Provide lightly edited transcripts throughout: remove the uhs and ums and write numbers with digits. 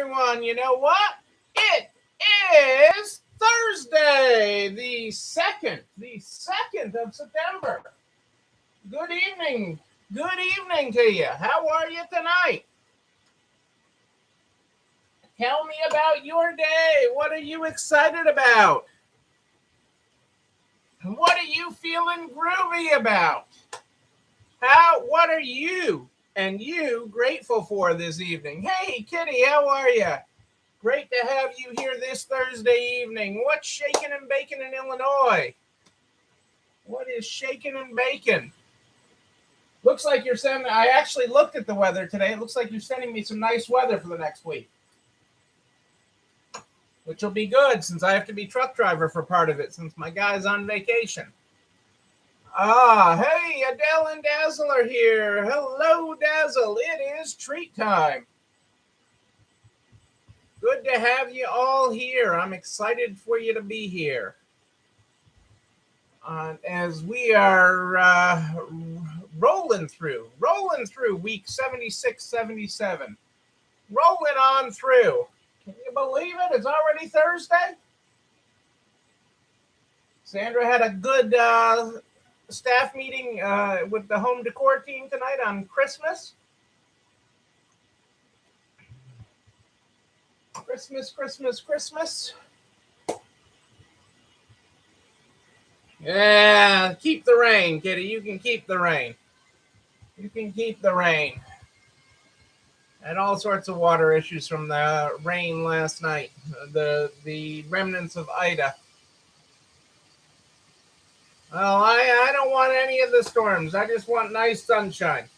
everyone. You know what? It is Thursday, the second of September. Good evening. Good evening to you. How are you tonight? Tell me about your day. What are you excited about? What are you feeling groovy about? What are you grateful for this evening? Hey, Kitty, how are you? Great to have you here this Thursday evening. What's shaking and baking in Illinois? What is shaking and baking? Looks like you're sending. I actually looked at the weather today. It looks like you're sending me some nice weather for the next week, which will be good since I have to be truck driver for part of it since my guy's on vacation. Hey, Adele and Dazzle are here. Hello, Dazzle. It is treat time. Good to have you all here. I'm excited for you to be here. As we are rolling through week 76, 77. Rolling on through. Can you believe it? It's already Thursday. Sandra had a good staff meeting with the home decor team tonight on Christmas. Christmas. Yeah, keep the rain, Kitty. You can keep the rain. And all sorts of water issues from the rain last night. The remnants of Ida. Well, I don't want any of the storms. I just want nice sunshine.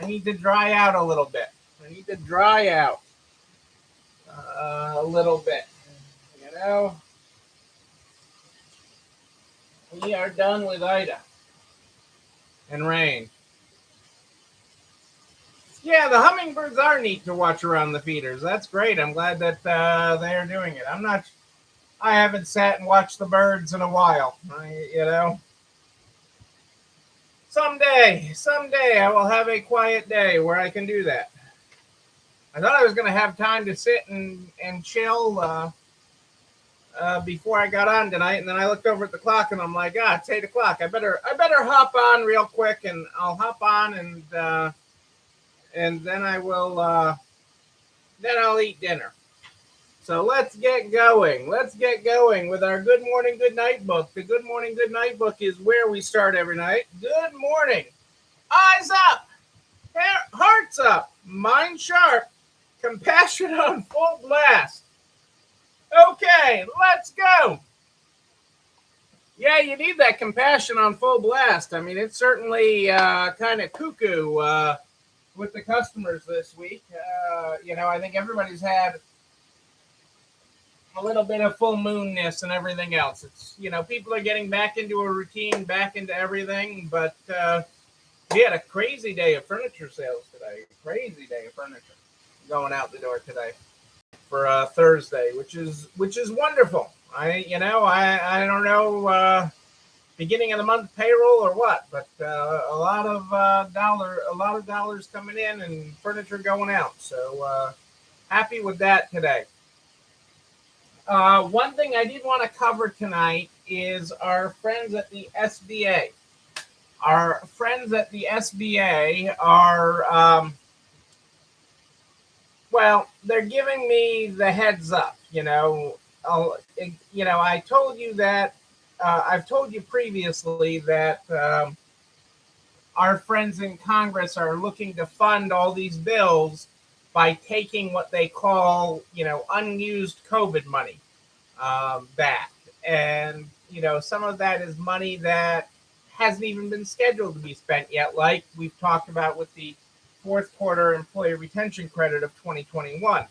I need to dry out a little bit. A little bit. You know, we are done with Ida and rain. Yeah, the hummingbirds are neat to watch around the feeders. That's great. I'm glad that they are doing it. I haven't sat and watched the birds in a while. Someday I will have a quiet day where I can do that. I thought I was going to have time to sit and chill before I got on tonight, and then I looked over at the clock and I'm like, it's 8:00. I better hop on real quick, and I'll hop on and then I will then I'll eat dinner. So let's get going. With our Good Morning, Good Night book. The Good Morning, Good Night book is where we start every night. Good morning. Eyes up. Hearts up. Mind sharp. Compassion on full blast. Okay, let's go. Yeah, you need that compassion on full blast. I mean, it's certainly kind of cuckoo with the customers this week. I think everybody's had a little bit of full moonness and everything else. It's, people are getting back into a routine, back into everything. But we had a crazy day of furniture sales today. Crazy day of furniture going out the door today for Thursday, which is wonderful. I don't know beginning of the month payroll or what, but a lot of dollars coming in and furniture going out. So happy with that today. One thing I did want to cover tonight is our friends at the SBA. Our friends at the SBA are, they're giving me the heads up. I told you that I've told you previously that our friends in Congress are looking to fund all these bills by taking what they call, unused COVID money back. And, some of that is money that hasn't even been scheduled to be spent yet, like we've talked about with the fourth quarter employee retention credit of 2021.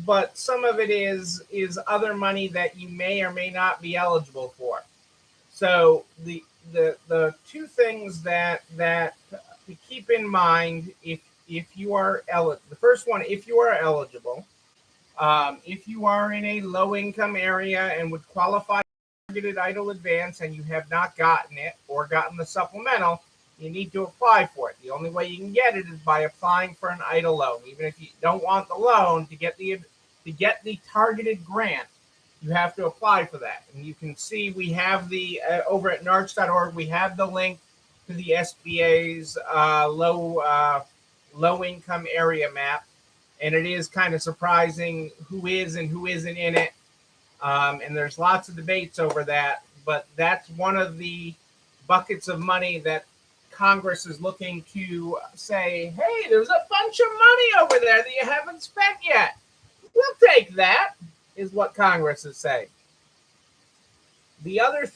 But some of it is other money that you may or may not be eligible for. So the two things that to keep in mind if you are eligible. The first one, if you are eligible, if you are in a low income area and would qualify for targeted EIDL advance and you have not gotten it or gotten the supplemental, you need to apply for it. The only way you can get it is by applying for an EIDL loan. Even if you don't want the loan, to get the targeted grant, you have to apply for that. And you can see we have the over at NARCH.org, we have the link to the SBA's low income area map, and it is kind of surprising who is and who isn't in it. And there's lots of debates over that, but that's one of the buckets of money that Congress is looking to say, hey, there's a bunch of money over there that you haven't spent yet. We'll take that, is what Congress is saying. The other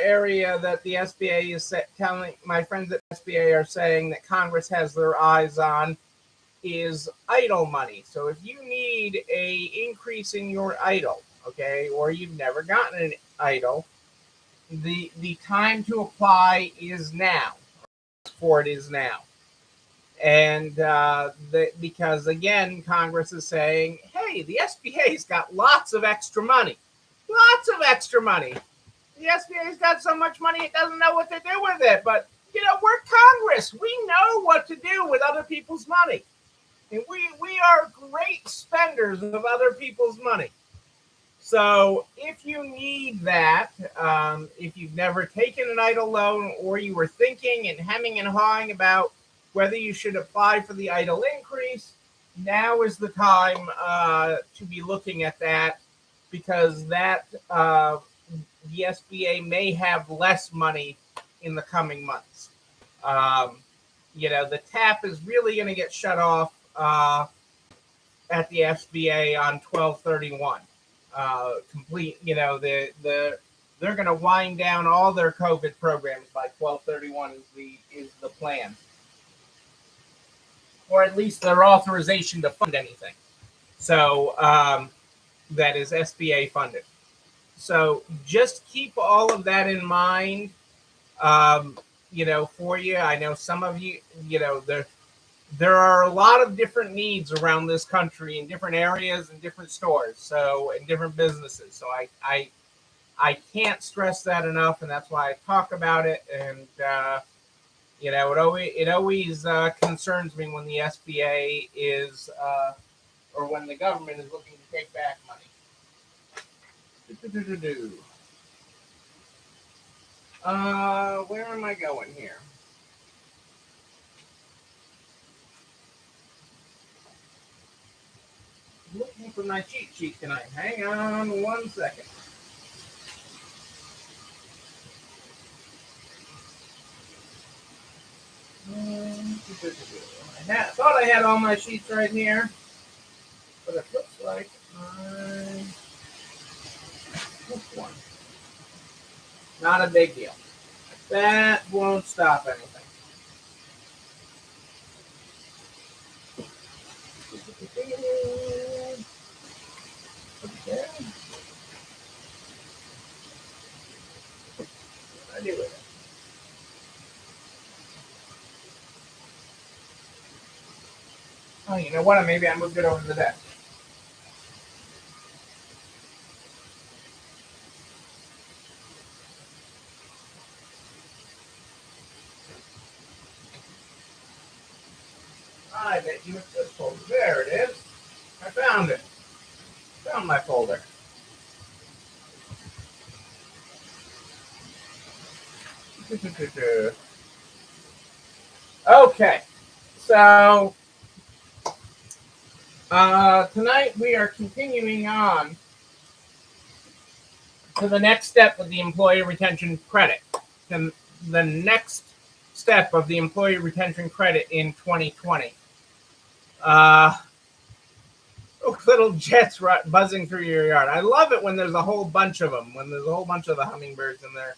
area that the SBA is telling my friends at SBA are saying that Congress has their eyes on is EIDL money. So if you need a increase in your EIDL, okay, or you've never gotten an EIDL, the time to apply is now. For it is now. And because again, Congress is saying, hey, the SBA's got lots of extra money. Lots of extra money. The SBA's got so much money it doesn't know what to do with it. But, we're Congress. We know what to do with other people's money. And we are great spenders of other people's money. So if you need that, if you've never taken an EIDL loan, or you were thinking and hemming and hawing about whether you should apply for the EIDL increase, now is the time to be looking at that, because that the SBA may have less money in the coming months. The tap is really going to get shut off at the SBA on 12/31. Complete, they're going to wind down all their COVID programs by 12/31 is the plan, or at least their authorization to fund anything. So that is SBA funded. So just keep all of that in mind. For you, I know some of you, there are a lot of different needs around this country in different areas and different stores, so in different businesses. So I can't stress that enough, and that's why I talk about it. And it always concerns me when the SBA is or when the government is looking to take back money. Where am I going here? Looking for my cheat sheet tonight. Hang on 1 second. I thought I had all my sheets right here, but it looks like I missed one. Not a big deal. That won't stop anything. Okay. I do it. Oh, you know what? Maybe I moved it over to the desk. I bet you it's this folder. There it is. I found it. Found my folder. Okay. So tonight we are continuing on to the next step of the employee retention credit. The next step of the employee retention credit in 2020. Little jets buzzing through your yard. I love it when there's a whole bunch of them, when there's a whole bunch of the hummingbirds and they're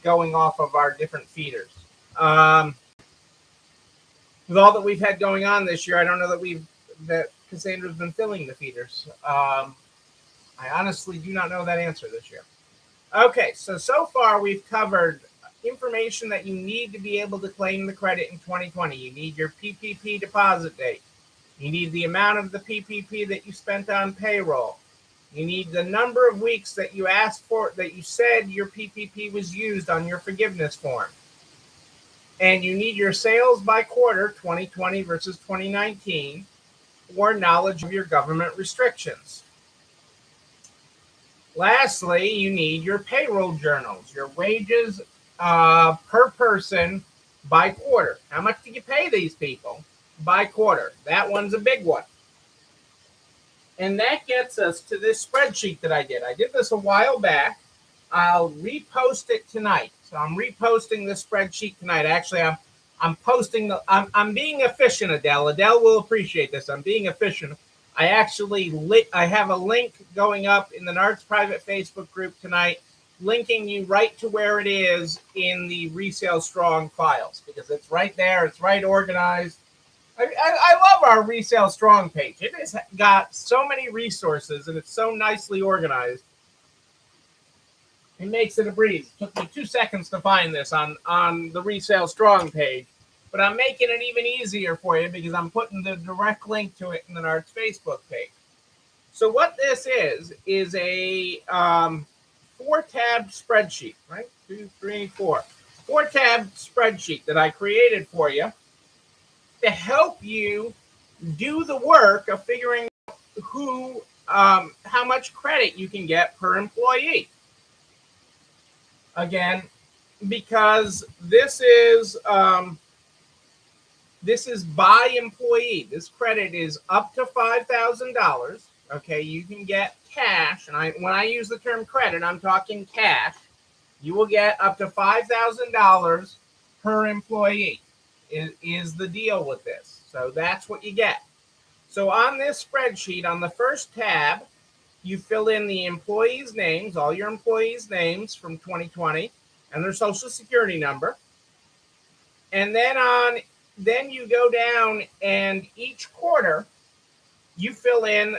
going off of our different feeders. With all that we've had going on this year, I don't know that Cassandra's been filling the feeders. I honestly do not know that answer this year. Okay, so far we've covered information that you need to be able to claim the credit in 2020. You need your PPP deposit date. You need the amount of the PPP that you spent on payroll. You need the number of weeks that you asked for, that you said your PPP was used on your forgiveness form. And you need your sales by quarter, 2020 versus 2019, or knowledge of your government restrictions. Lastly, you need your payroll journals, your wages per person by quarter. How much do you pay these people by quarter? That one's a big one. And that gets us to this spreadsheet that I did. I did this a while back. I'll repost it tonight. So I'm reposting this spreadsheet tonight. Actually, I'm posting the. I'm being efficient, Adele. Adele will appreciate this. I'm being efficient. I have a link going up in the NARTS private Facebook group tonight, linking you right to where it is in the Resale Strong files, because it's right there. It's right organized. I love our Resale Strong page. It has got so many resources and it's so nicely organized. It makes it a breeze. It took me 2 seconds to find this on the Resale Strong page, but I'm making it even easier for you because I'm putting the direct link to it in the NARTS Facebook page. So what this is a 4-tab spreadsheet, right? 2, 3, 4. 4-tab spreadsheet that I created for you to help you do the work of figuring out how much credit you can get per employee. Again, because this is by employee. This credit is up to $5,000. Okay, you can get cash, and when I use the term credit, I'm talking cash. You will get up to $5,000 per employee. Is the deal with this. So that's what you get. So on this spreadsheet, on the first tab, you fill in the employees' names, all your employees' names from 2020, and their social security number. And then you go down, and each quarter you fill in.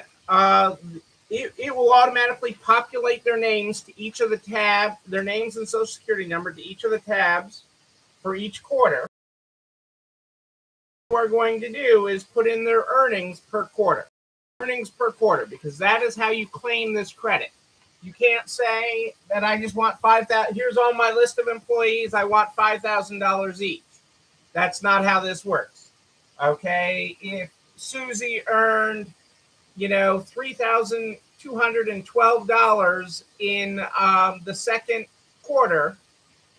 It will automatically populate their names to each of the tab, their names and social security number to each of the tabs for each quarter. What we're going to do is put in their earnings per quarter. Earnings per quarter, because that is how you claim this credit. You can't say that I just want $5,000. Here's all my list of employees. I want $5,000 each. That's not how this works. Okay, if Susie earned, $3,212 in the second quarter,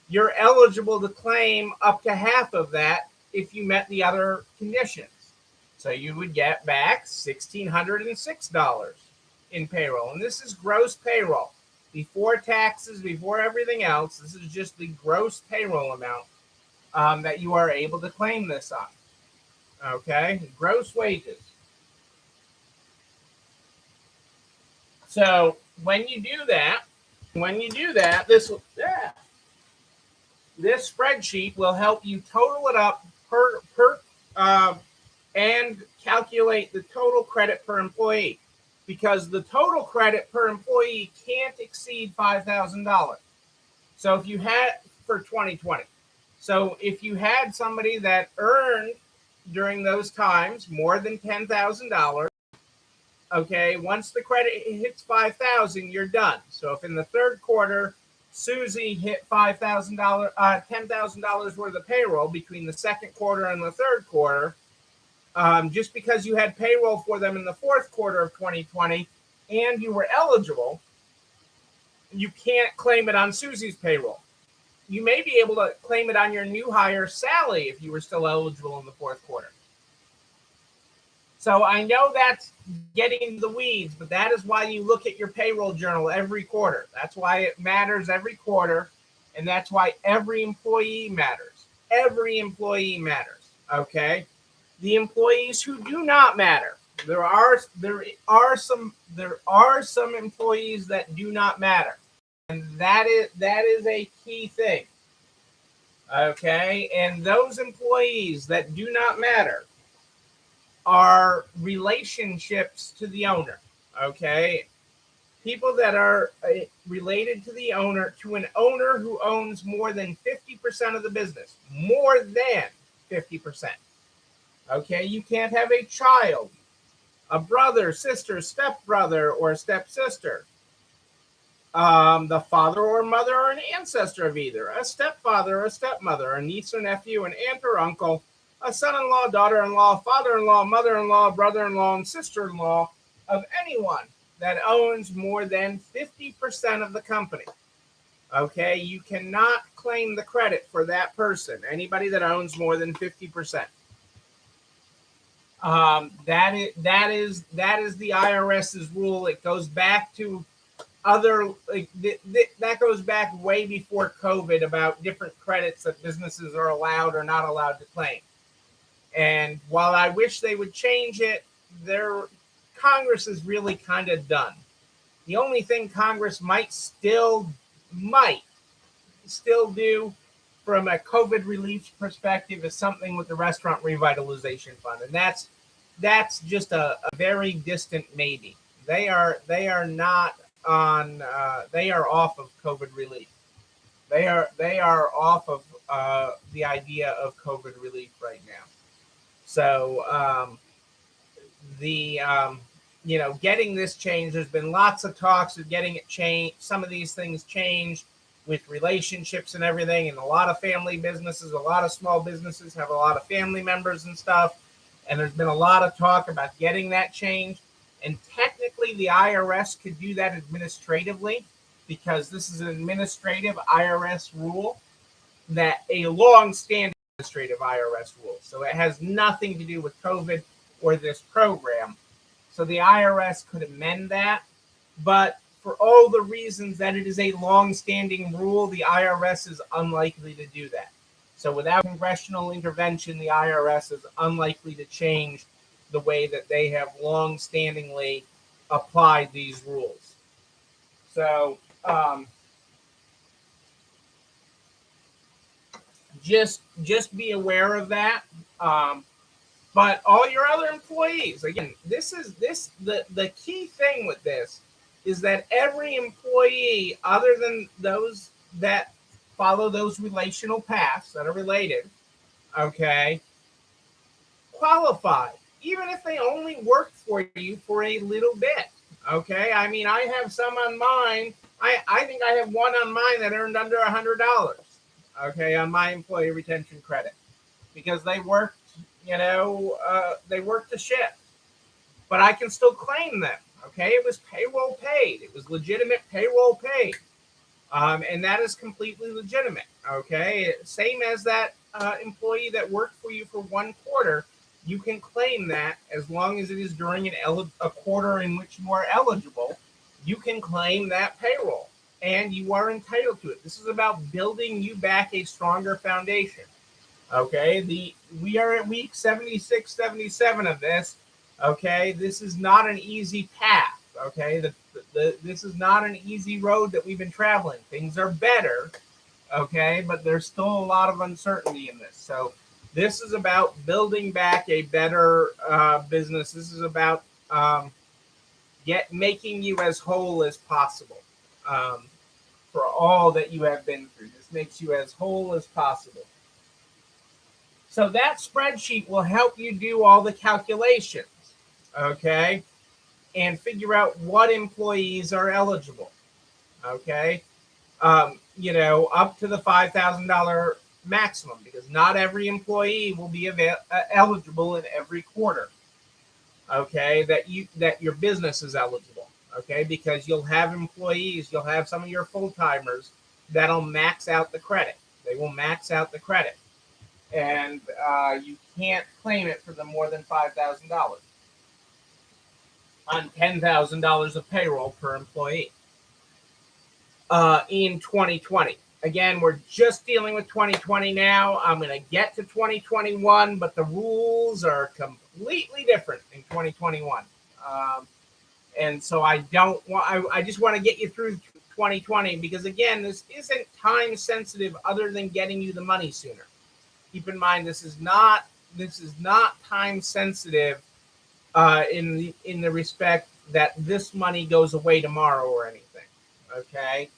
you're eligible to claim up to half of that if you met the other conditions. So you would get back $1,606 in payroll. And this is gross payroll. Before taxes, before everything else, this is just the gross payroll amount that you are able to claim this on. Okay? Gross wages. So when you do that, this spreadsheet will help you total it up and calculate the total credit per employee, because the total credit per employee can't exceed $5,000. So if you had for 2020, so if you had somebody that earned during those times more than $10,000, okay, once the credit hits $5,000, you're done. So if in the third quarter Susie hit $10,000 worth of payroll between the second quarter and the third quarter, just because you had payroll for them in the fourth quarter of 2020 and you were eligible, you can't claim it on Susie's payroll. You may be able to claim it on your new hire, Sally, if you were still eligible in the fourth quarter. So I know that's getting into the weeds, but that is why you look at your payroll journal every quarter. That's why it matters every quarter, and that's why every employee matters. Every employee matters, okay? The employees who do not matter, there are some employees that do not matter, and that is a key thing, okay? And those employees that do not matter are relationships to the owner, okay? People that are related to the owner, to an owner who owns more than 50% of the business, more than 50%. Okay, you can't have a child, a brother, sister, stepbrother, or stepsister. the father or mother or an ancestor of either, a stepfather or a stepmother, a niece or nephew, an aunt or uncle, a son-in-law, daughter-in-law, father-in-law, mother-in-law, brother-in-law, and sister-in-law of anyone that owns more than 50% of the company. Okay, you cannot claim the credit for that person, anybody that owns more than 50%. That is the IRS's rule. It goes back to that goes back way before COVID about different credits that businesses are allowed or not allowed to claim. And while I wish they would change it, their Congress is really kind of done. The only thing Congress might still do from a COVID relief perspective is something with the Restaurant Revitalization Fund, and that's just a very distant maybe. They are not on. They are off of COVID relief. They are off of the idea of COVID relief right now. So the getting this changed. There's been lots of talks of getting it changed. Some of these things changed with relationships and everything, and a lot of family businesses, a lot of small businesses have a lot of family members and stuff. And there's been a lot of talk about getting that changed. And technically, the IRS could do that administratively because this is an administrative IRS rule, that a long-standing administrative IRS rule. So it has nothing to do with COVID or this program. So the IRS could amend that. But for all the reasons that it is a long-standing rule, the IRS is unlikely to do that. So without congressional intervention, the IRS is unlikely to change the way that they have long-standingly applied these rules. So just be aware of that. But all your other employees, again, the key thing with this is that every employee, other than those that follow those relational paths that are related, okay, qualify, even if they only worked for you for a little bit. Okay, I mean, I have some on mine. I think I have one on mine that earned under $100. Okay, on my employee retention credit because they worked, they worked a shift, but I can still claim them. Okay, it was payroll paid. It was legitimate payroll paid. And that is completely legitimate. Okay, same as that employee that worked for you for 1 quarter, you can claim that as long as it is during a quarter in which you are eligible. You can claim that payroll, and you are entitled to it. This is about building you back a stronger foundation. Okay, we are at week 76, 77 of this. Okay, this is not an easy path. Okay, this is not an easy road that we've been traveling. Things are better, okay, but there's still a lot of uncertainty in this. So this is about building back a better business. This is about making you as whole as possible for all that you have been through. This makes you as whole as possible. So that spreadsheet will help you do all the calculations, okay, and figure out what employees are eligible, okay, up to the $5,000 maximum, because not every employee will be eligible in every quarter, okay, that your business is eligible, okay, because you'll have you'll have some of your full-timers that'll max out the credit. They will max out the credit. And you can't claim it for the more than $5,000 on $10,000 of payroll per employee in 2020. Again, we're just dealing with 2020 now. I'm going to get to 2021, but the rules are completely different in 2021. And so I just want to get you through 2020 because, again, this isn't time sensitive other than getting you the money sooner. Keep in mind, this is not time sensitive in the respect that this money goes away tomorrow or anything. Okay,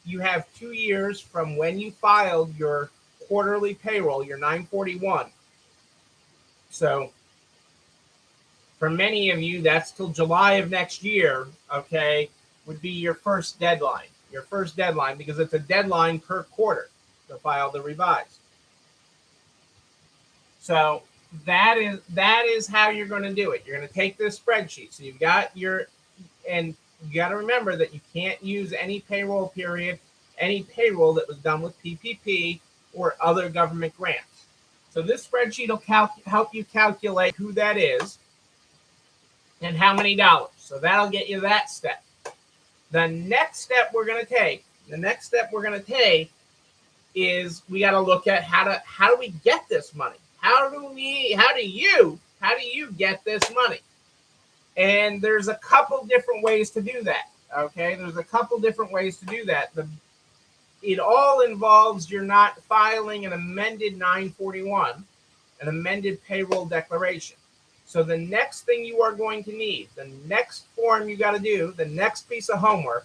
you have 2 years from when you filed your quarterly payroll, your 941. So For many of you, that's till July of next year, okay, would be your first deadline. Your first deadline, because it's a deadline per quarter to file the revised. So that is how you're going to do it. You're going to take this spreadsheet. So you've got your, and you got to remember that you can't use any payroll period, any payroll that was done with PPP or other government grants. So this spreadsheet will help you calculate who that is and how many dollars. So that'll get you that step. The next step we're going to take is we got to look at how do we get this money? How do you get this money? And there's a couple different ways to do that. Okay, there's a couple different ways to do that. It all involves you're not filing an amended 941, an amended payroll declaration. So the next thing you are going to need, the next form you got to do, the next piece of homework.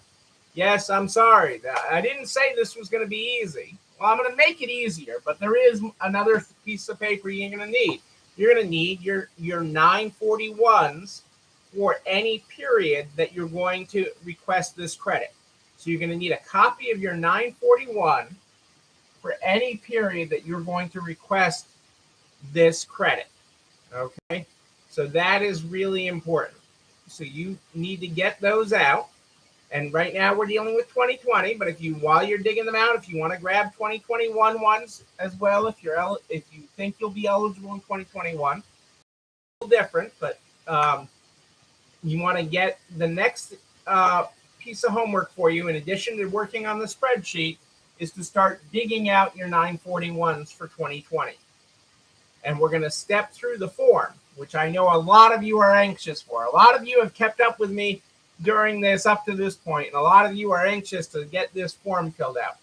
Yes, I'm sorry. I didn't say this was going to be easy. Well, I'm going to make it easier, but there is another piece of paper you're going to need. You're going to need your 941s for any period that you're going to request this credit. So you're going to need a copy of your 941 for any period that you're going to request this credit. Okay, so that is really important. So you need to get those out. And right now we're dealing with 2020, but while you're digging them out, if you want to grab 2021 ones as well, if you think you'll be eligible in 2021, a little different, but you want to get the next piece of homework for you, in addition to working on the spreadsheet, is to start digging out your 941s for 2020. And we're going to step through the form, which I know a lot of you are anxious for. A lot of you have kept up with me during this up to this point, and a lot of you are anxious to get this form filled out.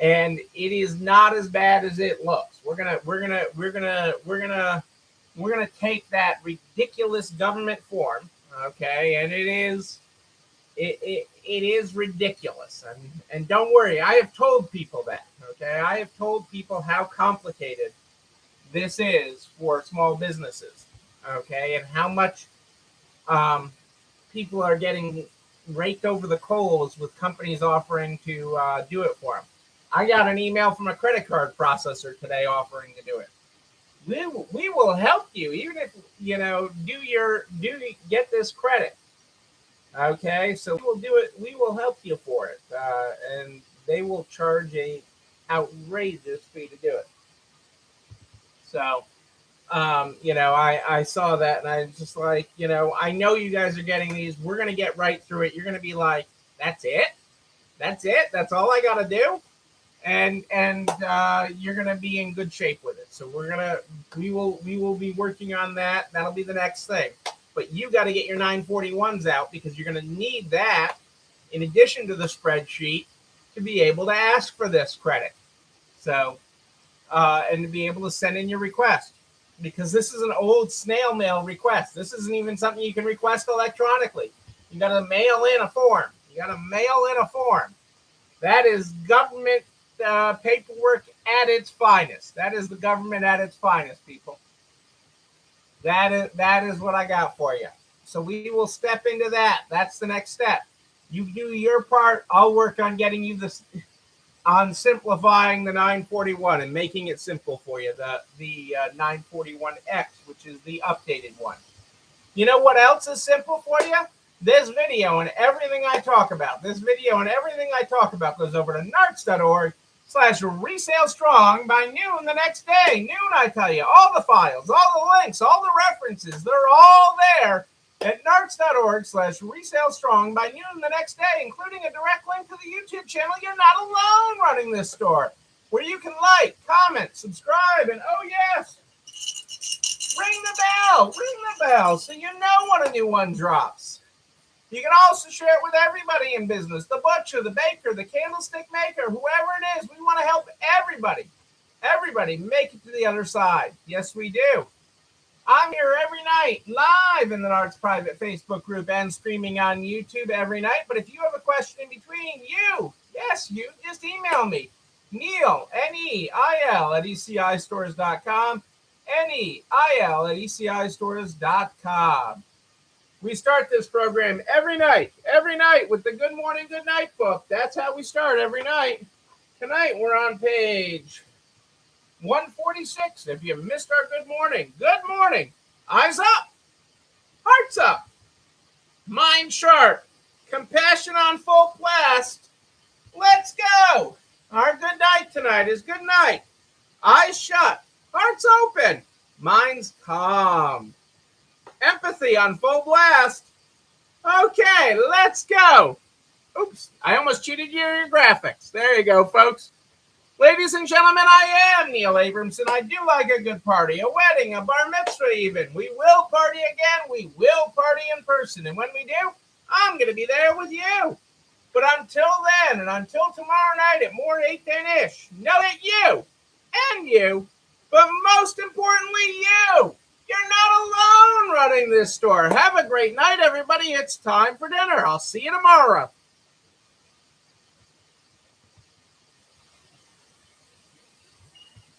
And it is not as bad as it looks. We're gonna take that ridiculous government form, okay, and it is ridiculous. And don't worry, I have told people that, okay? I have told people how complicated this is for small businesses, okay, and how much people are getting raked over the coals with companies offering to do it for them. I got an email from a credit card processor today offering to do it. We will help you, even if get this credit. Okay, so we will do it. We will help you for it, and they will charge a outrageous fee to do it. So, I saw that, and I was just like, I know you guys are getting these. We're gonna get right through it. You're gonna be like, that's it. That's all I gotta do. And you're gonna be in good shape with it. So we will be working on that. That'll be the next thing. But you got to get your 941s out, because you're going to need that in addition to the spreadsheet to be able to ask for this credit. So, and to be able to send in your request, because this is an old snail mail request. This isn't even something you can request electronically. You got to mail in a form. That is government paperwork at its finest. That is the government at its finest, people. That is what I got for you. So we will step into that. That's the next step. You do your part. I'll work on getting you on simplifying the 941 and making it simple for you. The 941X, which is the updated one. You know what else is simple for you? This video and everything I talk about. This video and everything I talk about goes over to narcs.org/resale strong by noon the next day. Noon, I tell you. All the files, all the links, all the references, they're all there at narcs.org/resale strong by noon the next day, including a direct link to the YouTube channel. You're not alone running this store, where you can like, comment, subscribe, and oh yes, ring the bell so you know when a new one drops. You can also share it with everybody in business, the butcher, the baker, the candlestick maker, whoever it is. We want to help everybody make it to the other side. Yes, we do. I'm here every night, live in the Narcs private Facebook group and streaming on YouTube every night. But if you have a question in between, you just email me, Neil, Neil, at ECIstores.com, Neil at ECIstores.com. We start this program every night with the Good Morning, Good Night book. That's how we start every night. Tonight we're on page 146. If you missed our good morning. Eyes up, hearts up, mind sharp, compassion on full blast. Let's go. Our good night tonight is good night. Eyes shut, hearts open, minds calm. Empathy on full blast. Okay, let's go. Oops, I almost cheated your graphics. There you go, folks. Ladies and gentlemen, I am Neil Abramson. I do like a good party, a wedding, a bar mitzvah even. We will party again. We will party in person. And when we do, I'm going to be there with you. But until then, and until tomorrow night at more 8:10-ish, know that you, and you, but most importantly you, you're not alone running this store. Have a great night, everybody. It's time for dinner. I'll see you tomorrow.